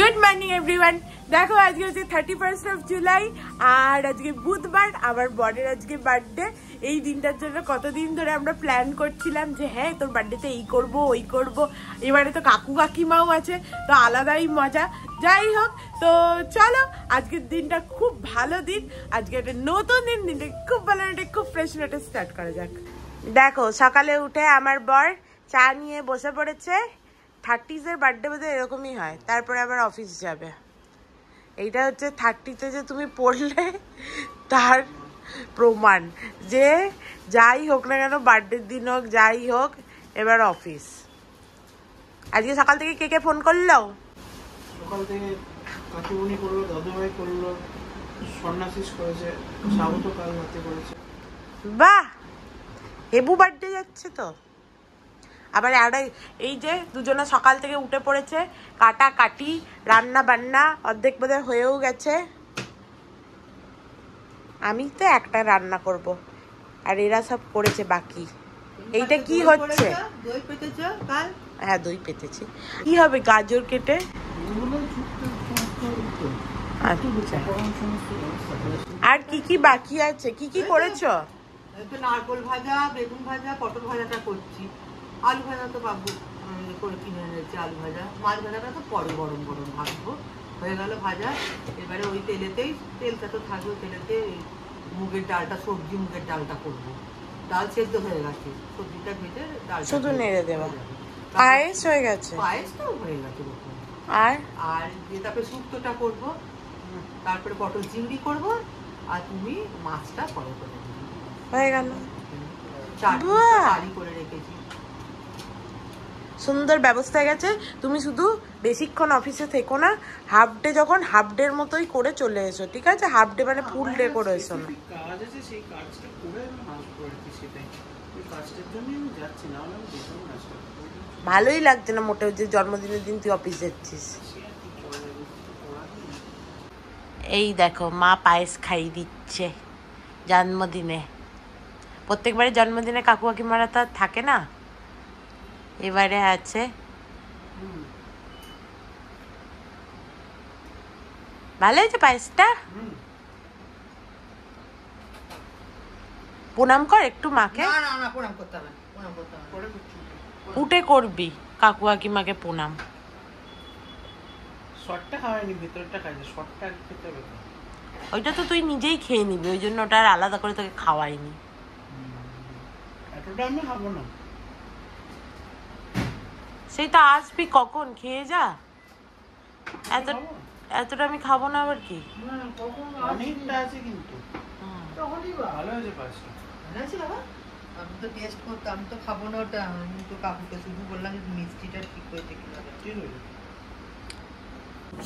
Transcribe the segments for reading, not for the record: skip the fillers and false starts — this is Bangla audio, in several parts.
Good morning everyone. দেখো আজকে হচ্ছে 31st অফ জুলাই আর আজকে বুধবার, আমার বরের আজকে বার্থডে। এই দিনটার জন্য কতদিন ধরে আমরা প্ল্যান করছিলাম যে হ্যাঁ তোর বার্থডেতে এই করব ওই করব। এবারে তো কাকু কাকিমাও আছে, তো আলাদাই মজা। যাই হোক, তো চলো আজকের দিনটা খুব ভালো দিন, আজকে একটা নতুন দিন, দিনটা খুব ভালো, খুব ফ্রেশ নোটে স্টার্ট করা যাক। দেখো সকালে উঠে আমার বর চা নিয়ে বসে পড়েছে। 30s বার্থডে বোধহয় এরকমই হয়, তারপরে আবার অফিস যাবে। এইটা হচ্ছে 30তে যে তুমি পড়লে তার প্রমাণ যে যাই হোক না কেন, বার্থডের দিন হোক যাই হোক, এবার অফিস। আজকে সকাল থেকে কে কে ফোন করলো? সকাল থেকে কাকিমণি করলো, দাদুভাই করলো, সন্ন্যাসিস করেছে, স্বাগত কাল রাতে করেছে। বাহ, হেবু বার্থডে যাচ্ছে তো। আবার এই যে দুজনে সকাল থেকে উঠে পড়েছে, কাটা কাটি রান্না বান্না অর্ধেক বোধহয় হয়েও গেছে। আমি তো একটা রান্না করব আর এরা সব করেছে বাকি। এইটা কি হচ্ছে? দই পেতেছো কাল? হ্যাঁ দই পেতেছি। কি হবে? গাজর কেটে আচ্ছা। আর কি কি বাকি আছে? কি কি করেছো? নারকোল ভাজা, বেগুন ভাজা, পটল ভাজাটা করছি। আলু ভাজা তো বাবু করে কিনে এনেছে। আলু ভাজা, মাছ ভাজাটা তো পরে গরম গরম ভাজবো। হয়ে গেল ভাজা। এবারে ওই তেলেতেই, তেলটা তো থাকবে তেলেতে, মুগের ডালটা, সবজি মুগের ডালটা করবো। ডাল সেদ্ধ হয়ে গেছে, সবজিটা ভেজে ডাল শুধু নেড়ে দেওয়া। পায়েস হয়ে গেছে? পায়েস তো হয়ে গেছে। আর আর তারপরে শুক্তোটা করবো, তারপরে পটল চিংড়ি করবো, আর তুমি মাছটা পরে করে হয়ে গেল। চাটনি করে রেখেছি। সুন্দর ব্যবস্থা হয়ে গেছে। তুমি শুধু বেশিক্ষণ অফিসে থেকো না, হাফ ডে যখন হাফ ডের মতোই করে চলে এসো, ঠিক আছে? হাফ ডে মানে ফুল ডে করে এসো না। কাজ আছে, সেই কাজটা করে আমি আসবো আর কি, সেটাই। ওই কাজটার জন্যই আমি যাচ্ছি, না হলে আমি যেতাম না। ভালোই লাগছে না মোটেও যে জন্মদিনের দিন তুই অফিস যাচ্ছিস। এই দেখো মা পায়েস খাইয়ে দিচ্ছে জন্মদিনে। প্রত্যেকবারে জন্মদিনে কাকু কাকিমারা তো থাকে না, এবারে আছে। ভালো হয়েছে পায়েসটা। প্রণাম কর একটু মাকে। প্রণাম করতে হবে, প্রণাম করতে হবে। উঠে করবি কাকু কাকিমাকে প্রণাম। শর্টটা খাওয়াইনি, ভেতরটা খাইছে, শর্টটা আগে খেতে হবে। ওইটা তো তুই নিজেই খেয়ে নিবি, ওই জন্য ওটা আর আলাদা করে তোকে খাওয়াইনি। এতটা আমি খাবো না। সেই তো আসবি কখন, খেয়ে যা। এতটা আমি খাবো না আবার কি। অনেকটা আছে কিন্তু ভালো হয়েছে পায়েসটা। ভালো আছে বাবা? আমি তো টেস্ট করতাম, আমি তো খাবো না ওটা। আমি তো কাকুকে শুধু বললাম যে মিষ্টিটা ঠিক হয়েছে কিনা। ঠিক হয়েছে।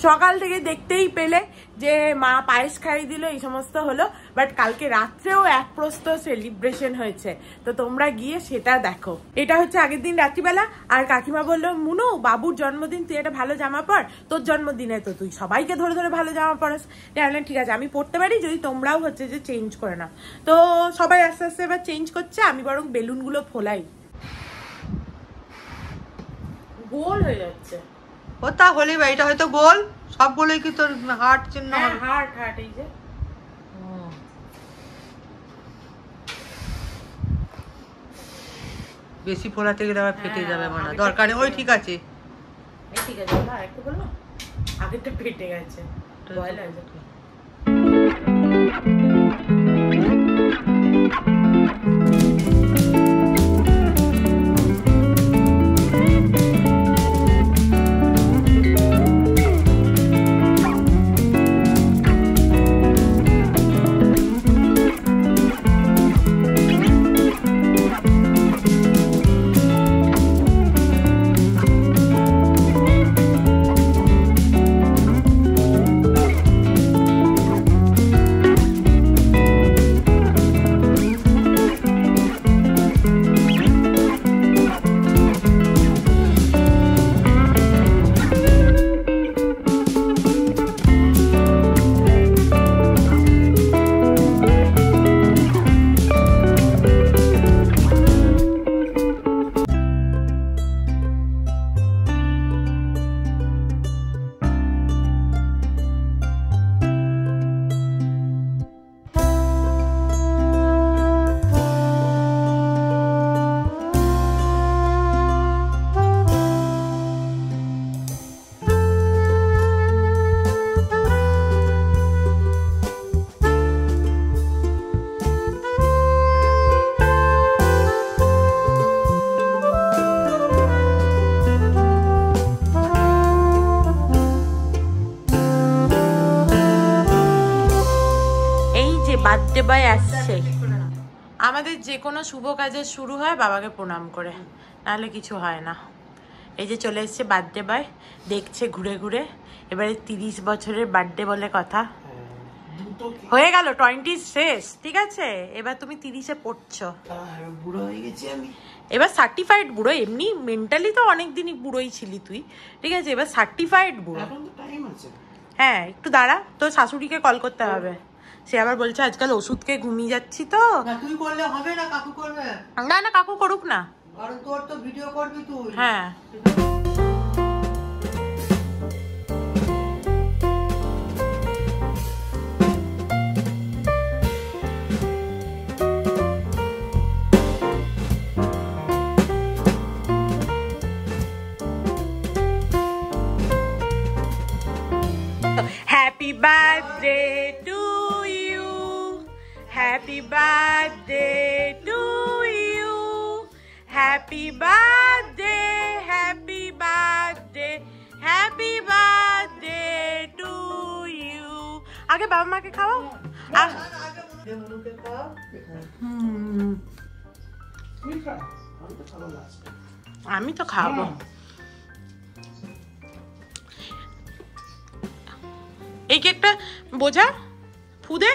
সকাল থেকে দেখতেই পেলে যে মা পায়েস খাইয়ে দিল, এই সমস্ত হলো। বাট কালকে রাত্রেও এক প্রস্ত সেলিব্রেশন হয়েছে, তো তোমরা গিয়ে সেটা দেখো। এটা হচ্ছে আগের দিন রাত্রিবেলা। আর কাকিমা বললো, মুনু বাবুর জন্মদিন, তুই একটা ভালো জামা পর, তোর জন্মদিনে তো তুই সবাইকে ধরে ধরে ভালো জামা পরাস। বললাম ঠিক আছে, আমি পড়তে পারি যদি তোমরাও হচ্ছে যে চেঞ্জ করে নাও। তো সবাই আস্তে আস্তে এবার চেঞ্জ করছে, আমি বরং বেলুনগুলো ফোলাই। গোল হয়ে যাচ্ছে। ও তাহলে এটা হয়তো গোল, সবগুলোই কি তোর হার্ট চিহ্ন? হার্ট হার্ট, এই যে বেশি ফোলাতে গেলে আবার ফেটে যাবে, মানে দরকার নেই। ওই ঠিক আছে, ঠিক আছে। একটু বলবো, আগেরটা ফেটে গেছে। ভয় লাগছে। বয় আসছে। আমাদের যে কোনো শুভ কাজের শুরু হয় বাবাকে প্রণাম করে, নাহলে কিছু হয় না। এই যে চলে এসছে বার্থডে বয়, দেখছে ঘুরে ঘুরে। এবারে 30 বছরের বার্থডে বলে কথা। হয়ে গেল 20 শেষ, ঠিক আছে? এবার তুমি 30-এ পড়ছো। বুড়ো হয়ে গেছি আমি। এবার সার্টিফাইড বুড়ো। এমনি মেন্টালি তো অনেকদিনই বুড়োই ছিলি তুই, ঠিক আছে? এবার সার্টিফাইড বুড়ো। এখন তো টাইম আছে। হ্যাঁ, একটু দাঁড়া, তোর শাশুড়িকে কল করতে হবে। সে আবার বলছে আজকাল ওষুধ খেয়ে ঘুমিয়ে যাচ্ছি তো। না তুই করলে হবে না, কাকু করবে। না না, কাকু করুক না, কারণ তোর তো ভিডিও করবি তুই। হ্যাঁ। Happy birthday to you. Happy birthday to you. Happy birthday, happy birthday, happy birthday to you. আগে বাবা মাকে খাওয়াও। আমি তো খাবো। এই কেকটা বোঝা ফুদে।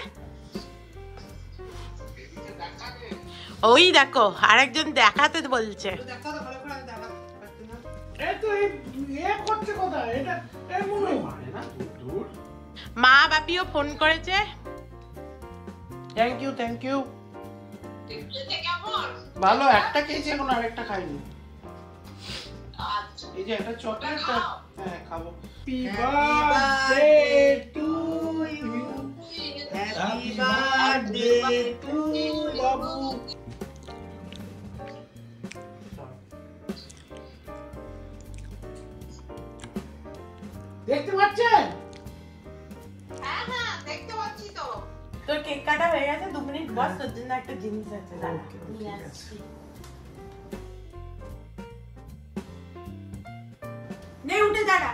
ওই দেখো আরেকজন দেখাতে বলছে। মা বাপিও ফোন করেছে। Thank you thank you. ভালো, একটা খেয়েছি এখন আরেকটা খাইনি। এই যে একটা চকলেট, হ্যাঁ খাবো। Happy birthday to you. Happy birthday to বাবু। দেখতে পাচ্ছেন? হ্যাঁ হ্যাঁ দেখতে পাচ্ছি তো। তোর কেক কাটা হয়ে গেছে, 2 মিনিট বস, তোর জন্য একটা জিনিস আছে। দাঁড়া নিয়ে আসছি। নে উঠে দাঁড়া।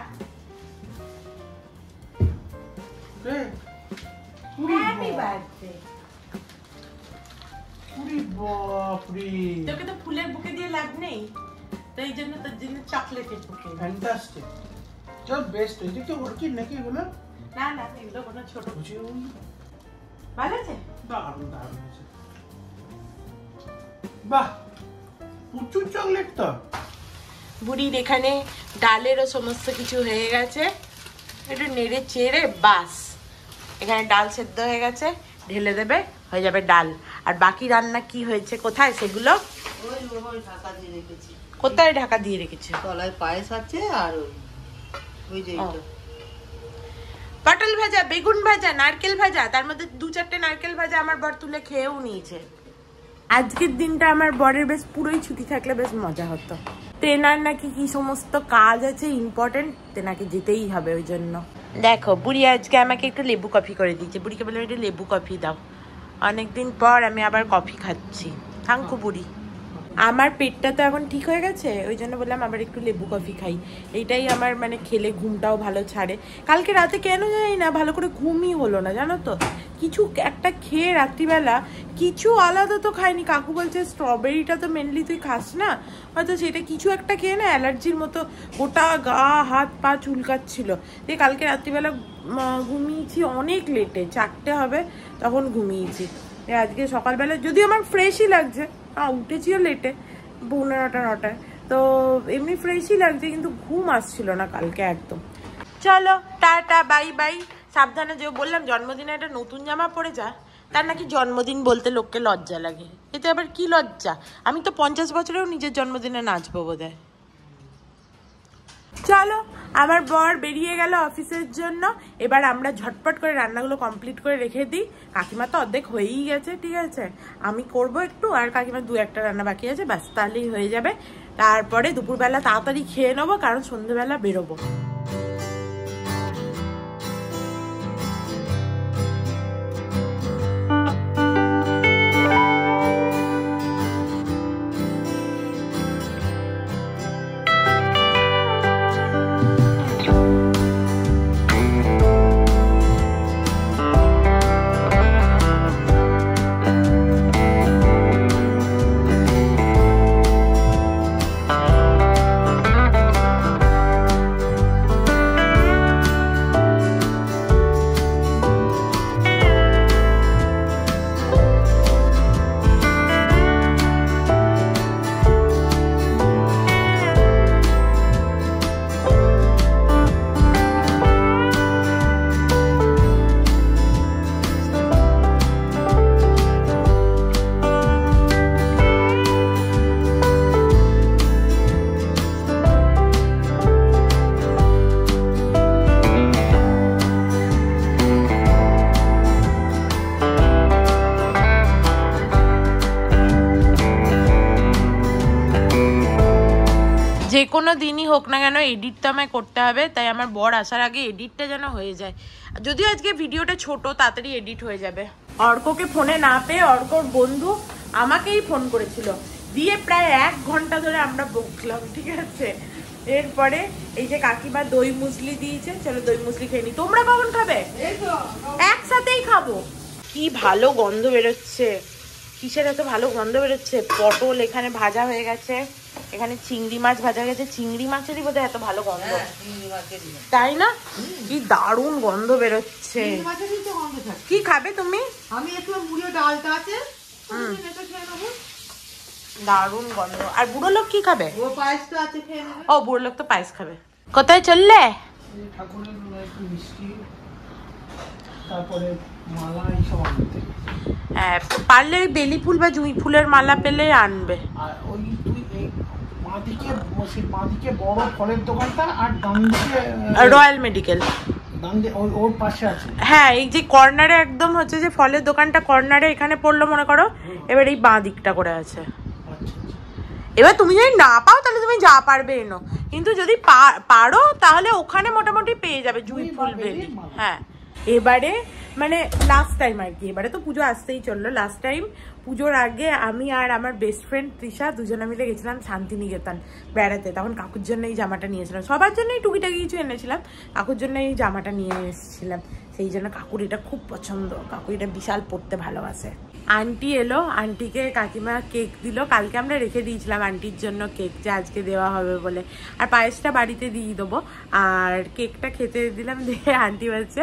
Happy birthday. তোকে তো ফুলের বুকে দিয়ে লাভ নেই, তো এই জন্য তোর জন্য চকলেটের বুকে। ফ্যান্টাস্টিক, চল বেস্ট। এই যে অর্কিড নাকি এগুলো? না না, এগুলো কোনো ছোট। ভালো আছে? দারুণ দারুণ আছে। বাহ, প্রচুর চকলেট তো। বুড়ির এখানে ডালেরও সমস্ত কিছু হয়ে গেছে, একটু নেড়ে চেড়ে বাস। এখানে ডাল সেদ্ধ হয়ে গেছে, ঢেলে দেবে, হয়ে যাবে ডাল। আর বাকি রান্না কি হয়েছে, কোথায় সেগুলো? ঢাকা দিয়ে রেখেছি। কোথায় ঢাকা দিয়ে রেখেছে? তলায় পায়েস আছে আর ওই যে পটল ভাজা, বেগুন ভাজা, নারকেল ভাজা, তার মধ্যে 2-4টে নারকেল ভাজা আমার বর তুলে খেয়েও নিয়েছে। আজকের দিনটা আমার বরের বেশ পুরোই ছুটি থাকলে বেশ মজা হতো। তেনার নাকি কি সমস্ত কাজ আছে ইম্পর্টেন্ট, তেনাকে যেতেই হবে। ওই জন্য দেখো বুড়ি আজকে আমাকে একটু লেবু কফি করে দিয়েছে। বুড়িকে বললাম একটু লেবু কফি দাও, অনেকদিন পর আমি আবার কফি খাচ্ছি। থাঙ্কু বুড়ি। আমার পেটটা তো এখন ঠিক হয়ে গেছে, ওই জন্য বললাম আবার একটু লেবু কফি খাই। এইটাই আমার মানে খেলে ঘুমটাও ভালো ছাড়ে। কালকে রাতে কেন জানি না ভালো করে ঘুমই হলো না, জানো তো। কিছু একটা খেয়ে রাত্রিবেলা কিছু আলাদা তো খাইনি। কাকু বলছে স্ট্রবেরিটা তো মেনলি তুই খাস না, হয়তো সেটা কিছু একটা খেয়ে না অ্যালার্জির মতো গোটা গা হাত পা চুলকাচ্ছিল। দিয়ে কালকে রাত্রিবেলা ঘুমিয়েছি অনেক লেটে, 4টে হবে তখন ঘুমিয়েছি। আজকে সকালবেলা যদিও আমার ফ্রেশই লাগছে, উঠেছিও লেটে, 9:30-9টায়, তো এমনি ফ্রেশই লাগছে, কিন্তু ঘুম আসছিল না কালকে একদম। চলো টাটা, বাই বাই, সাবধানে যেও। বললাম জন্মদিনে একটা নতুন জামা পরে যা। তার নাকি জন্মদিন বলতে লোককে লজ্জা লাগে। এতে আবার কি লজ্জা? আমি তো 50 বছরেও নিজের জন্মদিনে নাচবো বোধহয়। চলো, আমার বর বেরিয়ে গেল অফিসের জন্য। এবার আমরা ঝটপট করে রান্নাগুলো কমপ্লিট করে রেখে দিই। কাকিমা তো অর্ধেক হয়েই গেছে, ঠিক আছে, আমি করব একটু, আর কাকিমা 2-1টা রান্না বাকি আছে, ব্যাস তাহলেই হয়ে যাবে। তারপরে দুপুরবেলা তাড়াতাড়ি খেয়ে নেবো, কারণ সন্ধ্যেবেলা বেরোবো। কোনো দিনই হোক না কেন এডিট তো আমায় করতে হবে, তাই আমার বর আসার আগে এডিটটা যেন হয়ে যায়। যদিও আজকে ভিডিওটা ছোট, তাড়াতাড়ি এডিট হয়ে যাবে। অর্ককে ফোনে না পেয়ে অর্কর বন্ধু আমাকেই ফোন করেছিল, দিয়ে প্রায় 1 ঘন্টা ধরে আমরা বকলাম, ঠিক আছে। এরপরে এই যে কাকিমা দই মুসলি দিয়েছে, চলো দই মুসলি খেয়ে নি। তোমরা কখন খাবে? একসাথেই খাবো। কি ভালো গন্ধ বেরোচ্ছে, কিসের এত ভালো গন্ধ বেরোচ্ছে। পটল এখানে ভাজা হয়ে গেছে, এখানে চিংড়ি মাছ ভাজা গেছে। চিংড়ি মাছেরই বোধহয় এত ভালো গন্ধ, তাই না? কি দারুণ গন্ধ বেরোচ্ছে। কি খাবে তুমি? আমি একটু মুড়ো ডালটা আছে, দারুণ গন্ধ। আর বুড়ো লোক কি খাবে? ও পায়েসটা আছে, খেয়ে নেবে। ও বুড়ো লোক তো পায়েস খাবে। কোথায় চললে? ঠাকুরের একটু মিষ্টি, তারপরে মালা এইসব আনতে। হ্যাঁ, পারলে ওই বেলি ফুল বা জুঁই ফুলের মালা পেলে আনবে। আর ওই তুই এই বাঁদিকে বড় ফলের দোকানটা, আর ডান দিকে রয়্যাল মেডিকেল, ওর পাশে আছে। হ্যাঁ, এই যে কর্নারে একদম হচ্ছে যে ফলের দোকানটা কর্নারে এখানে পড়লো মনে করো, এবার এই বাঁ দিকটা করে আছে। এবার তুমি যদি না পাও তাহলে তুমি যা পারবে এনো, কিন্তু যদি পারো তাহলে ওখানে মোটামুটি পেয়ে যাবে জুঁই ফুল বেলি। হ্যাঁ, এবারে মানে লাস্ট টাইম আর কি, এবারে তো পুজো আসতেই চললো। লাস্ট টাইম পুজোর আগে আমি আর আমার বেস্ট ফ্রেন্ড তৃষা দুজনে মিলে গেছিলাম শান্তিনিকেতন বেড়াতে। তখন কাকুর জন্য এই জামাটা নিয়েছিলাম, সবার জন্যই টুকিটাকি কিছু এনেছিলাম, কাকুর জন্য এই জামাটা নিয়ে এসেছিলাম। সেই জন্য কাকুর এটা খুব পছন্দ, কাকু এটা বিশাল পরতে ভালোবাসে। আন্টি এলো, আন্টিকে কাকিমা কেক দিল। কালকে আমরা রেখে দিয়েছিলাম আন্টির জন্য কেক, যে আজকে দেওয়া হবে বলে। আর পায়েসটা বাড়িতে দিয়ে দেবো, আর কেকটা খেতে দিলাম। দিয়ে আন্টি বলছে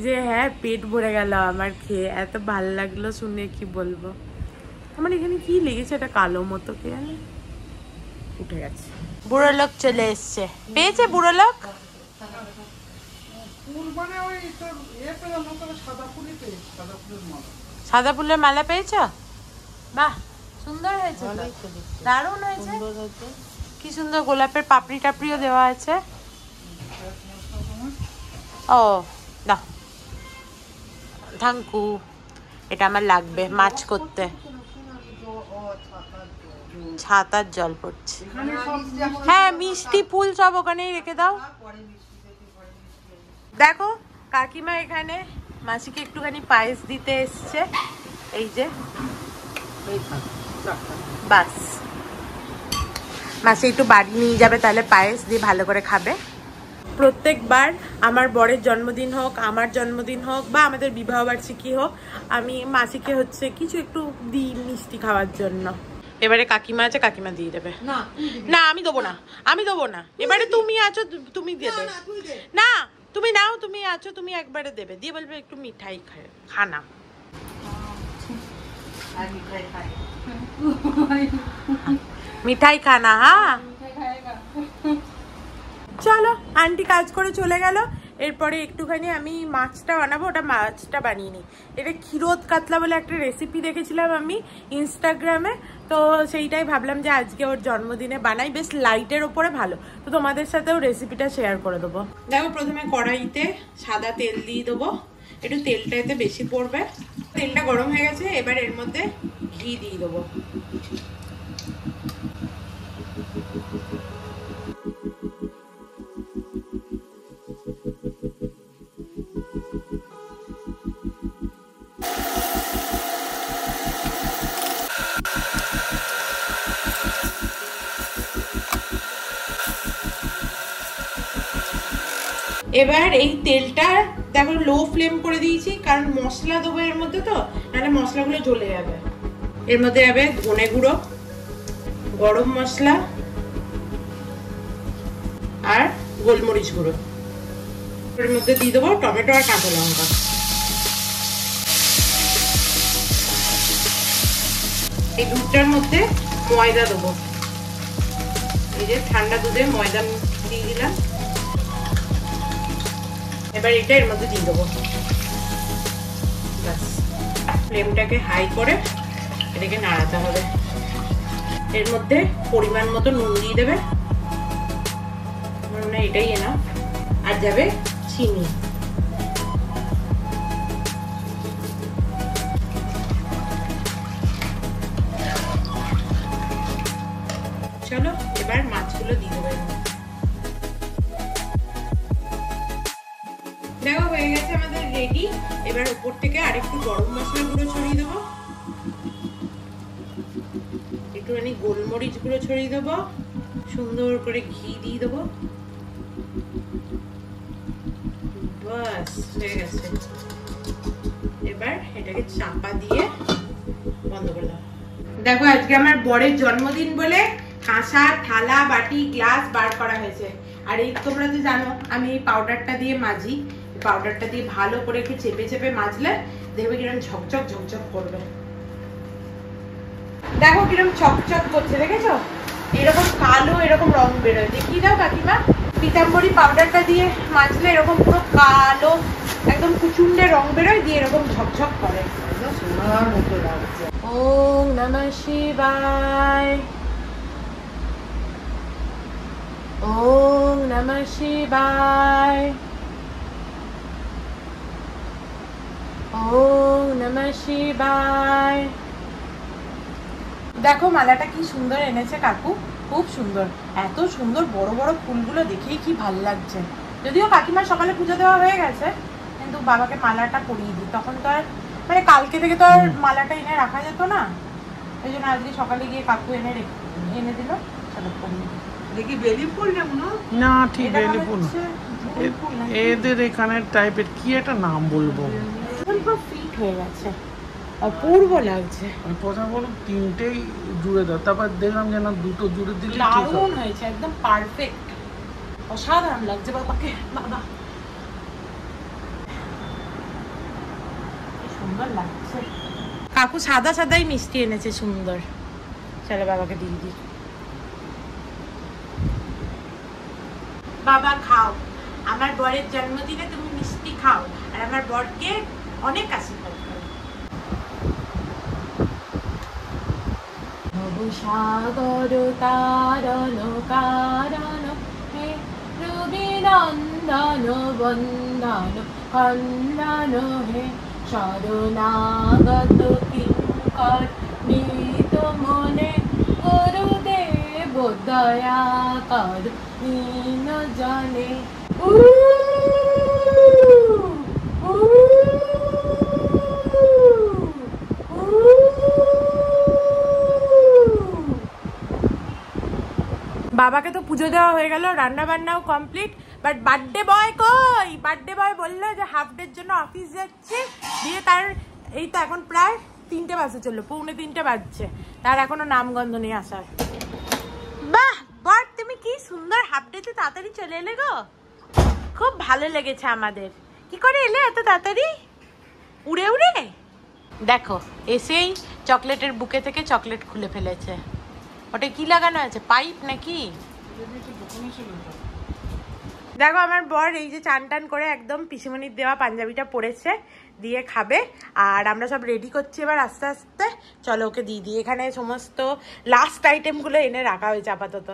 যে হ্যাঁ পেট ভরে গেল আমার খেয়ে, এত ভালো লাগলো শুনে কি বলবো। আমার এখানে কি লেগেছে, এটা কালো মতো, কে জানে উঠে গেছে। বুড়ো লোক চলে এসছে, পেয়েছে বুড়ো লোক। সাদা ফুলের মালা পেয়েছ? বাহ, সুন্দর হয়েছে, দারুণ হয়েছে। কি সুন্দর গোলাপের পাপড়ি টাপড়িও দেওয়া আছে। ও না, থ্যাংক ইউ, এটা আমার লাগবে মাছ করতে। ছাতার জল পড়ছে। হ্যাঁ, মিষ্টি ফুল সব ওখানেই রেখে দাও। দেখো কাকিমা এখানে মাসিকে একটুখানি পায়েস দিতে এসছে, এই যে বাস। মাসি একটু বাড়ি নিয়ে যাবে, তাহলে পায়েস দিয়ে ভালো করে খাবে। প্রত্যেকবার আমার বরের জন্মদিন হোক, আমার জন্মদিন হোক, বা আমাদের বিবাহবার্ষিকী হোক, আমি মাসিকে হচ্ছে কিছু একটু দিই মিষ্টি খাওয়ার জন্য। এবারে কাকিমা আছে, কাকিমা দিয়ে দেবে। না আমি দেবো না, আমি দেবো না। এবারে তুমি আছো, তুমি দেবে না। তুমি নাও, তুমি আছো, তুমি একবারে দেবে, দিয়ে বলবে একটু মিঠাই খানা। মিঠাই খানা। হ্যাঁ চলো, আন্টি কাজ করে চলে গেল। এরপরে একটুখানি আমি মাছটা বানাবো, ওটা মাছটা বানিয়ে নিই। এটা ক্ষীরোদ কাতলা বলে একটা রেসিপি দেখেছিলাম আমি ইনস্টাগ্রামে, তো সেইটাই ভাবলাম যে আজকে ওর জন্মদিনে বানাই, বেশ লাইটের ওপরে ভালো। তো তোমাদের সাথেও রেসিপিটা শেয়ার করে দেবো। দেখো, প্রথমে কড়াইতে সাদা তেল দিয়ে দেবো, একটু তেলটা এতে বেশি পড়বে। তেলটা গরম হয়ে গেছে, এবার এর মধ্যে ঘি দিয়ে দেবো। এবার এই তেলটা দেখো লো ফ্লেম করে দিয়েছি, কারণ মশলা দেবো এর মধ্যে, তো নাহলে মশলাগুলো জ্বলে যাবে। এর মধ্যে যাবে ধনে গুঁড়ো, গরম মশলা আর গোলমরিচ গুঁড়ো। এর মধ্যে দিয়ে দেবো টমেটো আর কাঁচা লঙ্কা। এই দুধটার মধ্যে ময়দা দেবো, এই যে ঠান্ডা দুধে ময়দা দিয়ে দিলাম। এবার এটা এর মধ্যে দিয়ে দেবো। ব্যাস, ফ্লেমটাকে হাই করে এটাকে নাড়াতে হবে। এর মধ্যে পরিমাণ মতো নুন দিয়ে দেবে, মানে এটাই না, আর যাবে চিনি। চলো এবার মাছগুলো মশলাগুলো দিয়ে দেবো। দেখো হয়ে গেছে আমাদের রেডি। এবার উপর থেকে আরেকটু গরম মশলা গুঁড়ো ছড়িয়ে দেবো, একটুখানি গোলমরিচ গুঁড়ো ছড়িয়ে দেবো, সুন্দর করে ঘি দিয়ে দেবো। বাস হয়ে গেছে। এবার এটাকে চাপা দিয়ে বন্ধ করে দাও। দেখো আজকে আমার বরের জন্মদিন বলে কাঁসা থালা বাটি গ্লাস বার করা হয়েছে। আর এই তোমরা তো জানো আমি এই পাউডারটা দিয়ে মাজি, পাউডারটা দিয়ে ভালো করে একটু চেপে চেপে মাজলে দেখবে কিরকম ঝকঝক ঝকঝক করবে। দেখো কিরকম চকচক করছে, দেখেছো? এরকম কালো এরকম রং বেরোয়। দেখিয়ে দাও কাকিমা। পিতাম্বরী পাউডারটা দিয়ে মাজলে এরকম পুরো কালো একদম কুচুন্ডে রং বেরোয়, দিয়ে এরকম ঝকঝক করে। সোনার মতো লাগছে। ওম নমঃ শিবায়, ওম নমঃ শিবায়, ওম নমঃ শিবায়। দেখো মালাটা কি সুন্দর এনেছে কাকু, খুব সুন্দর। এত সুন্দর বড় বড় ফুলগুলো দেখেই কি ভাল লাগছে। যদিও কাকিমার সকালে পুজো দেওয়া হয়ে গেছে, কিন্তু বাবাকে মালাটা পরিয়ে দিই। তখন তো আর মানে কালকে থেকে তো আর মালাটা এনে রাখা যেত না, এই জন্য আজকে সকালে গিয়ে কাকু এনে দিল। চলো পরিয়ে দিই। দেখি বেলি ফুল না মনে হয়? না ঠিক বেলি ফুল এদের এখানের টাইপের কি একটা নাম বলবো, ফিট হয়ে গেছে, অপূর্ব লাগছে। আমি প্রথমে বললাম তিনটেই জুড়ে দাও, তারপর দেখলাম যে না দুটো জুড়ে দিলে ঠিক দারুণ হবে। হয়েছে, একদম পারফেক্ট, অসাধারণ লাগছে বাবাকে। বাবা কি সুন্দর লাগছে। কাকু সাদা সাদাই মিষ্টি এনেছে সুন্দর। চলো বাবাকে দিয়ে দিই। বাবা খাও, আমার বরের জন্মদিনে তুমি মিষ্টি খাও আর আমার বরকে অনেক আশীর্বাদ করো। সাগর তারণ কারণ হে রবি নন্দন বন্দন খন্দন হে শরণাগত কিঙ্কর নিত মনে গুরুদেব দয়া কর দীন জনে। বাবাকে তো পুজো দেওয়া হয়ে গেল, রান্না বান্নাও কমপ্লিট, বাট বার্থডে বয় কই? বার্থডে বয় বললো যে হাফ ডের জন্য অফিস যাচ্ছে, দিয়ে তার এই তো এখন প্রায় 3টে বাজে চললো, 2:45 বাজছে, তার এখনো নামগন্ধ নেই আসার। বাহ বর তুমি কি সুন্দর হাফ ডেতে তাড়াতাড়ি চলে এলে গো, খুব ভালো লেগেছে আমাদের। কি করে এলে এত তাড়াতাড়ি? উড়ে উড়ে? দেখো এসেই চকলেটের বুকে থেকে চকলেট খুলে ফেলেছে। ওটা কি লাগানো আছে, পাইপ নাকি? দেখো আমার বর এই যে চান টান করে একদম পিসিমণির দেওয়া পাঞ্জাবিটা পরেছে, দিয়ে খাবে। আর আমরা সব রেডি করছি এবার আস্তে আস্তে। চলো ওকে দিয়ে দিই। এখানে সমস্ত লাস্ট আইটেমগুলো এনে রাখা হয়েছে আপাতত।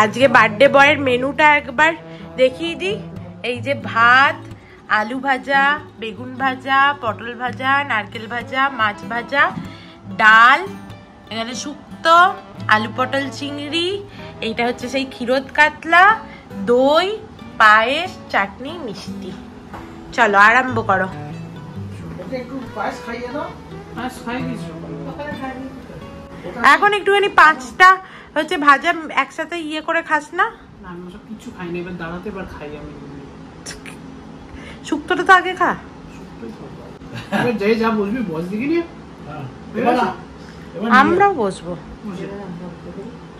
আজকে বার্থডে বয়ের মেনুটা একবার দেখিয়ে দিই। এই যে ভাত, আলু ভাজা, বেগুন ভাজা, পটল ভাজা, নারকেল ভাজা, মাছ ভাজা, ডাল, এখানে শুক্তো, আলু পটল চিংড়ি, এইটা হচ্ছে সেই ক্ষীরোদ কাতলা, দই, পায়েস, চাটনি, মিষ্টি। চলো আরম্ভ করো। এখন একটুখানি 5টা হচ্ছে ভাজা একসাথে ইয়ে করে খাস না? না আমি সব কিছু খাই না, এবার দাঁড়াতে এবার খাই আমি। শুক্তোটা তো আগে খা। এবার যাই যা বলবি বস দিকে নিয়ে আমরাও বসবো।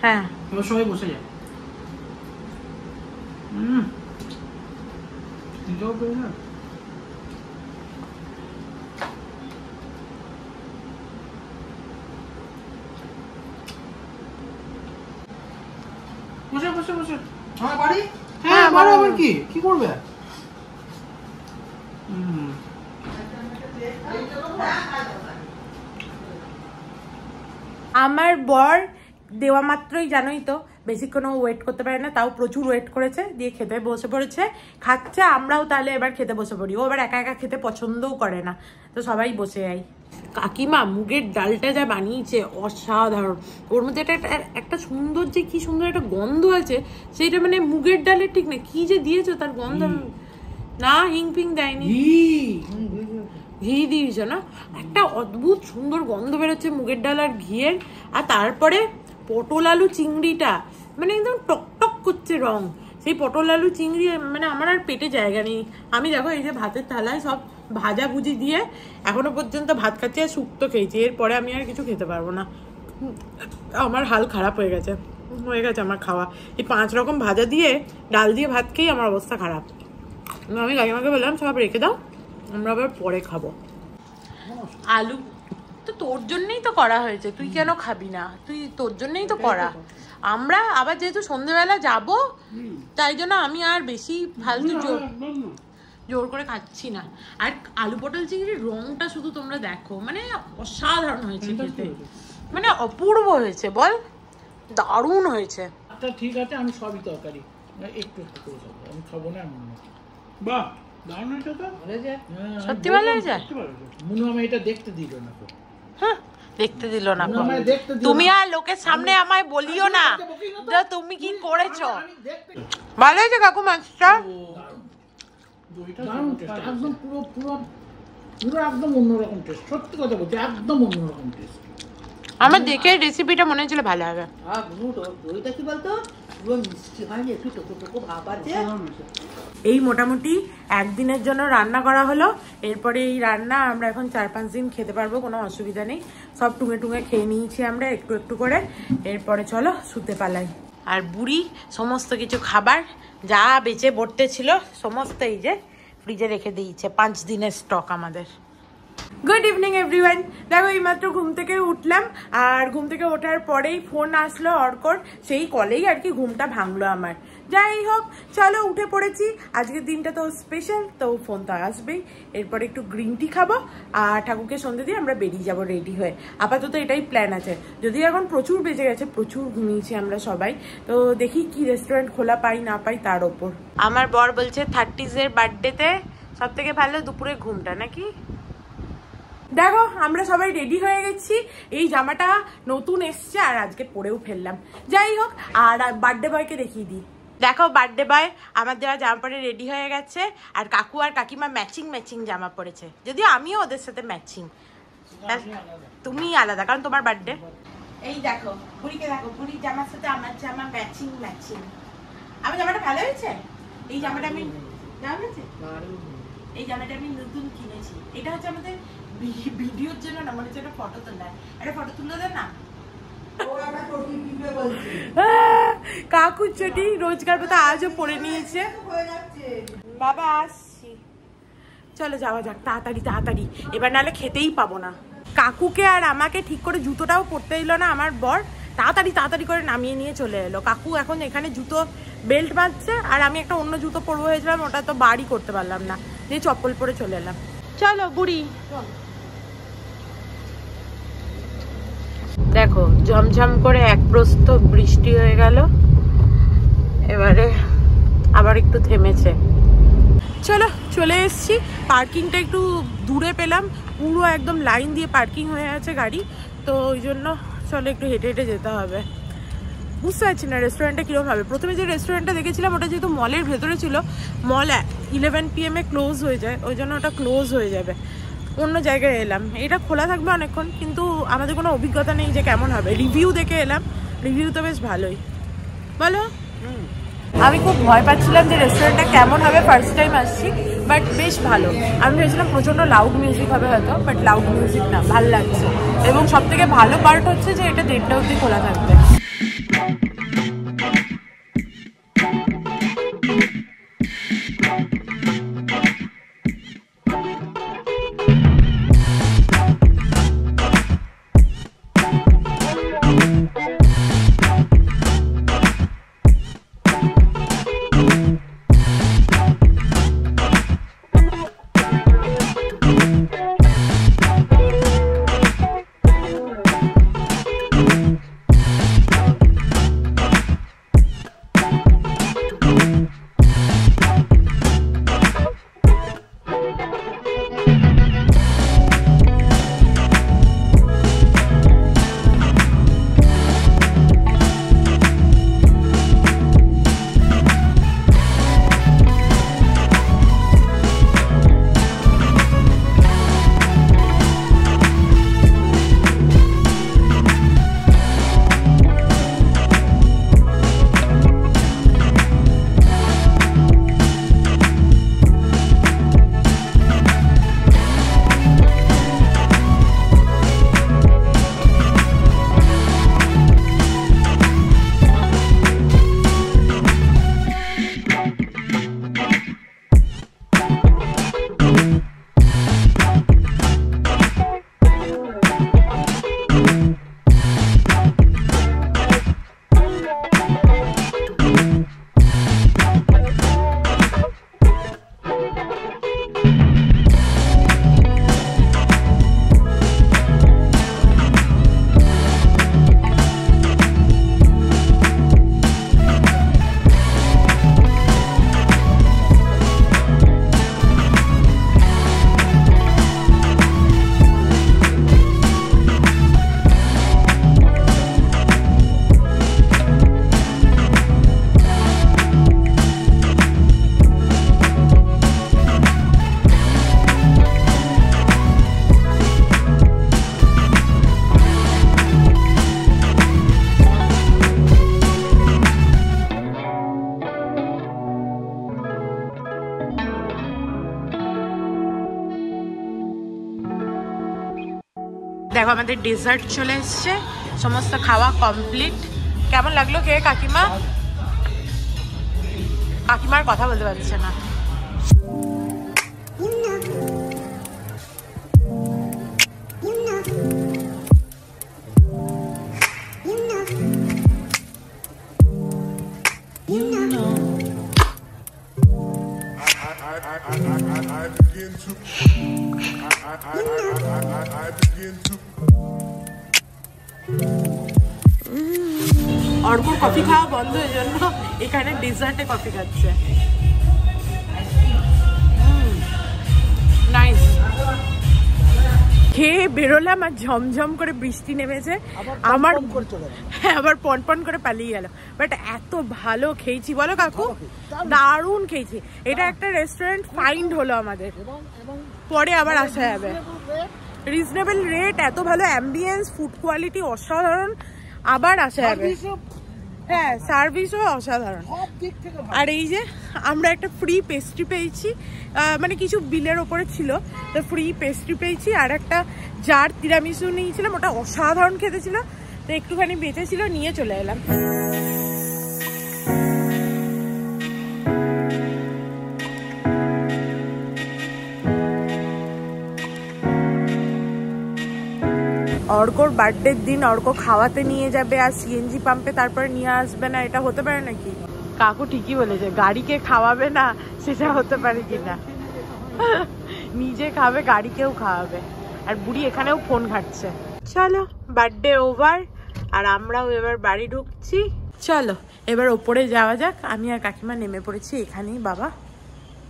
হ্যাঁ এবার সবাই বসে যায়। বসে বসে বসে আমার বাড়ি? হ্যাঁ বড় আবার কি কি করবে? আমার বর দেওয়া মাত্রই জানোই তো বেশিক্ষণও ওয়েট করতে পারে না, তাও প্রচুর ওয়েট করেছে, দিয়ে খেতে বসে পড়েছে, খাচ্ছে। আমরাও তাহলে এবার খেতে বসে পড়ি। ও এবার একা একা খেতে পছন্দও করে না, তো সবাই বসে যাই। কাকিমা মুগের ডালটা যা বানিয়েছে অসাধারণ। ওর মধ্যে একটা সুন্দর, যে কি সুন্দর একটা গন্ধ আছে, সেইটা মানে মুগের ডালের ঠিক না, কি যে দিয়েছো তার গন্ধ। না হিং ফিং দেয়নি, ঘি দিয়েছো না, একটা অদ্ভুত সুন্দর গন্ধ বেরোচ্ছে মুগের ডাল আর ঘিয়ের। আর তারপরে পটল আলু চিংড়িটা মানে একদম টকটক করছে রং। সেই পটল আলু চিংড়ি মানে আমার আর পেটে জায়গা নেই। আমি দেখো এই যে ভাতের থালায় সব ভাজা ভুজি দিয়ে এখনো পর্যন্ত ভাত খাচ্ছি, আর শুক্তো খেয়েছি। এরপরে আমি আর কিছু খেতে পারবো না, আমার হাল খারাপ হয়ে গেছে আমার খাওয়া। এই 5 রকম ভাজা দিয়ে ডাল দিয়ে ভাত খেয়েই আমার অবস্থা খারাপ। আমি কাকিমাকে বললাম সব রেখে দাও, আমরা আবার পরে খাবো। আলু তো তোর জন্যই তো করা হয়েছে, তুই কেন খাবি না? তোর জন্যই তো করা। আমরা আবার যেহেতু সন্ধ্যেবেলা যাব, তাই জন্য আমি আর বেশি ফালতু জোর করে খাচ্ছি না। আর আলু পটল চিংড়ির রংটা শুধু তোমরা দেখো, মানে অসাধারণ হয়েছে খেতে, মানে অপূর্ব হয়েছে, বল দারুণ হয়েছে। আচ্ছা ঠিক আছে, আমি সবই তরকারি একটু একটু করে খাবো, আমি খাবো না এমন না। বাহ দারুণ হয়েছে তো, সত্যি ভালো হয়েছে। মনে হয় এটা দেখতে দিল না তো। হ্যাঁ দেখতে দিল না, তুমি আর লোকের সামনে আমায় বলিও না তুমি কি করেছো। ভালো হয়েছে কাকু মাছটা, একদম পুরো পুরো পুরো একদম অন্যরকম টেস্ট, সত্যি কথা বলছি একদম অন্যরকম টেস্ট। আমার দেখে রেসিপিটা মনে হচ্ছিল ভালো হবে। দইটা কি বলতো পুরো মিষ্টি হয়নি, একটু টোকো টোকো ভাব আছে। এই মোটামুটি একদিনের জন্য রান্না করা হলো। এরপরে এই রান্না আমরা এখন 4-5 দিন খেতে পারবো, কোনো অসুবিধা নেই। সব টুঙে টুঙে খেয়ে নিয়েছি আমরা একটু একটু করে। এরপরে চলো শুতে পালাই। আর বুড়ি সমস্ত কিছু খাবার যা বেঁচে বর্তে ছিল সমস্ত এই যে ফ্রিজে রেখে দিয়েছে, 5 দিনের স্টক আমাদের। Good evening everyone. দেখো এইমাত্র ঘুম থেকে উঠলাম, আর ঘুম থেকে ওঠার পরেই ফোন আসলো অর্কর, সেই কলেই আর কি ঘুমটা ভাঙলো আমার। যাই হোক চলো উঠে পড়েছি, আজকের দিনটা তো স্পেশাল, তো ফোন তো আসবেই। এরপরে একটু গ্রিন টি খাবো আর ঠাকুরকে সন্ধ্যে দিয়ে আমরা বেরিয়ে যাবো রেডি হয়ে। আপাতত এটাই প্ল্যান আছে, যদিও এখন প্রচুর বেজে গেছে, প্রচুর ঘুমিয়েছি আমরা সবাই। তো দেখি কি রেস্টুরেন্ট খোলা পাই না পাই তার ওপর। আমার বর বলছে 30s বার্থডেতে সব থেকে ভালো দুপুরে ঘুমটা নাকি। দেখো আমরা সবাই রেডি হয়ে গেছি, এই জামাটা নতুন এসছে আর আজকে পরেও ফেললাম। যাই হোক, আর বার্থডে বয়কে দেখিয়ে দিই। দেখো বার্থডে বয় আমার দেওয়া জামা পরে রেডি হয়ে গেছে, আর কাকু আর কাকিমা ম্যাচিং ম্যাচিং জামা পরেছে, যদিও আমিও ওদের সাথে ম্যাচিং। তুমি আলাদা কারণ তোমার বার্থডে। এই দেখো বুড়িকে দেখো, বুড়ির জামার সাথে আমার জামা ম্যাচিং ম্যাচিং। আমার জামাটা ভালো হয়েছে, এই জামাটা আমি নতুন কিনেছি। এটা হচ্ছে আমাদের ভিডিওর জন্য না, মনে হচ্ছে একটা ফটো তোলা, একটা ফটো তুলে দেন না। কাকু চটি রোজগার পথে আজও পরে নিয়েছে। বাবা আসছি, চলো যাওয়া যাক তাড়াতাড়ি তাড়াতাড়ি, এবার নাহলে খেতেই পাবো না। কাকুকে আর আমাকে ঠিক করে জুতোটাও পরতে দিল না আমার বর, তাড়াতাড়ি তাড়াতাড়ি করে নামিয়ে নিয়ে চলে এলো। কাকু এখন এখানে জুতো বেল্ট বাঁধছে, আর আমি একটা অন্য জুতো পরবো হয়েছিলাম, ওটা তো বাড়ি করতে পারলাম না, দিয়ে চপ্পল পরে চলে এলাম। চলো বুড়ি। দেখো ঝমঝম করে এক প্রস্থ বৃষ্টি হয়ে গেল, এবারে আবার একটু থেমেছে। চলো চলে এসছি, পার্কিংটা একটু দূরে পেলাম, পুরো একদম লাইন দিয়ে পার্কিং হয়ে আছে গাড়ি, তো ওই জন্য চলো একটু হেঁটে হেঁটে যেতে হবে। বুঝতে পারছি না রেস্টুরেন্টটা কীরকম হবে। প্রথমে যে রেস্টুরেন্টটা দেখেছিলাম ওটা যেহেতু মলের ভেতরে ছিল, মল 11 PM ক্লোজ হয়ে যায়, ওই জন্য ওটা ক্লোজ হয়ে যাবে। অন্য জায়গায় এলাম, এটা খোলা থাকবে অনেকক্ষণ, কিন্তু আমাদের কোনো অভিজ্ঞতা নেই যে কেমন হবে। রিভিউ দেখে এলাম, রিভিউ তো বেশ ভালোই। বলো, আমি খুব ভয় পাচ্ছিলাম যে রেস্টুরেন্টটা কেমন হবে, ফার্স্ট টাইম আসছি, বাট বেশ ভালো। আমি ভেবেছিলাম প্রচণ্ড লাউড মিউজিক হবে হয়তো, বাট লাউড মিউজিক না, ভালো লাগছে। এবং সব থেকে ভালো পার্ট হচ্ছে যে এটা 1:30টা অবধি খোলা থাকবে। দেখো আমাদের ডেজার্ট চলে এসছে, সমস্ত খাওয়া কমপ্লিট। কেমন লাগলো কে কাকিমা? কাকিমার কথা বলতে পারছে না। অর্ক কফি খাওয়া বন্ধ হয়ে জন্য এখানে ডেজার্টে কফি খাচ্ছে। নাইস। খেয়ে বেরোলাম আর ঝমঝম করে বৃষ্টি নেমেছে, আমার হ্যাঁ আবার পনপন করে পালিয়ে গেল। বাট এত ভালো খেয়েছি বলো কাকু, দারুণ খেয়েছি। এটা একটা রেস্টুরেন্ট ফাইন্ড হলো আমাদের, পরে আবার আসা যাবে। রিজনেবল রেট, এত ভালো অ্যাম্বিয়েন্স, ফুড কোয়ালিটি অসাধারণ, আবার আসা যাবে। হ্যাঁ সার্ভিসও অসাধারণ। আর এই যে আমরা একটা ফ্রি পেস্ট্রি পেয়েছি, মানে কিছু বিলের ওপরে ছিল তো ফ্রি পেস্ট্রি পেয়েছি। আর একটা জার তিরামিসু নিয়েছিলাম, ওটা অসাধারণ খেতে ছিল, তো একটুখানি বেঁচে ছিল, নিয়ে চলে এলাম। অর্কর বার্থডের দিন অর্ক খাওয়াতে নিয়ে যাবে আর সিএনজি পাম্পে তারপরে নিয়ে আসবে না, এটা হতে পারে নাকি? কাকু ঠিকই বলেছে, গাড়িকে খাওয়াবে না সেটা হতে পারে কিনা। নিজে খাবে, গাড়িকেও খাওয়াবে। আর বুড়ি এখানেও ফোন ঘাটছে। চলো বার্থডে ওভার, আর আমরাও এবার বাড়ি ঢুকছি। চলো এবার ওপরে যাওয়া যাক। আমি আর কাকিমা নেমে পড়েছি এখানেই। বাবা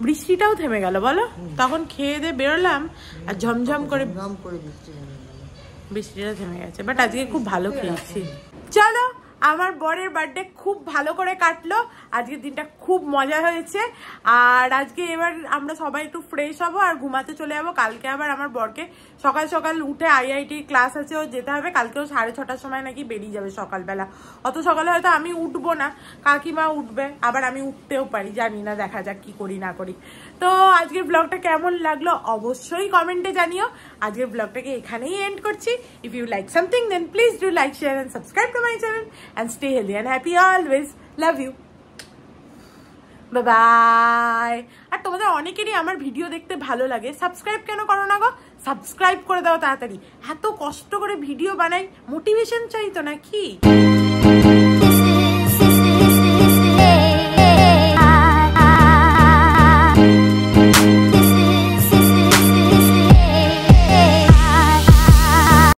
বৃষ্টিটাও থেমে গেল বলো, তখন খেয়ে দিয়ে বেরোলাম আর ঝমঝম করে বৃষ্টিটা থেমে গেছে। বাট আজকে খুব ভালো খেয়েছি। চলো আমার বরের বার্থডে খুব ভালো করে কাটলো, আজকের দিনটা খুব মজা হয়েছে। আর আজকে এবার আমরা সবাই একটু ফ্রেশ হবো আর ঘুমাতে চলে যাবো। কালকে আবার আমার বরকে সকাল সকাল উঠে আইআইটি ক্লাস আছে, ও যেতে হবে। কালকেও 6:30টার সময় নাকি বেরিয়ে যাবে সকালবেলা। অত সকালে হয়তো আমি উঠবো না, কাকিমা উঠবে, আবার আমি উঠতেও পারি, জানি না, দেখা যাক কি করি না করি। তো আজকের ব্লগটা কেমন লাগলো অবশ্যই কমেন্টে জানিও। আজকের ব্লগটাকে এখানেই এন্ড করছি। If you like something then please do like, share and subscribe to my channel and stay healthy and happy always. Love you. Bye bye. আর তোমাদের অনেকেরই আমার ভিডিও দেখতে ভালো লাগে, সাবস্ক্রাইব কেন করো না গো? সাবস্ক্রাইব করে দাও তাড়াতাড়ি। এত কষ্ট করে ভিডিও বানাই, মোটিভেশন চাই তো নাকি?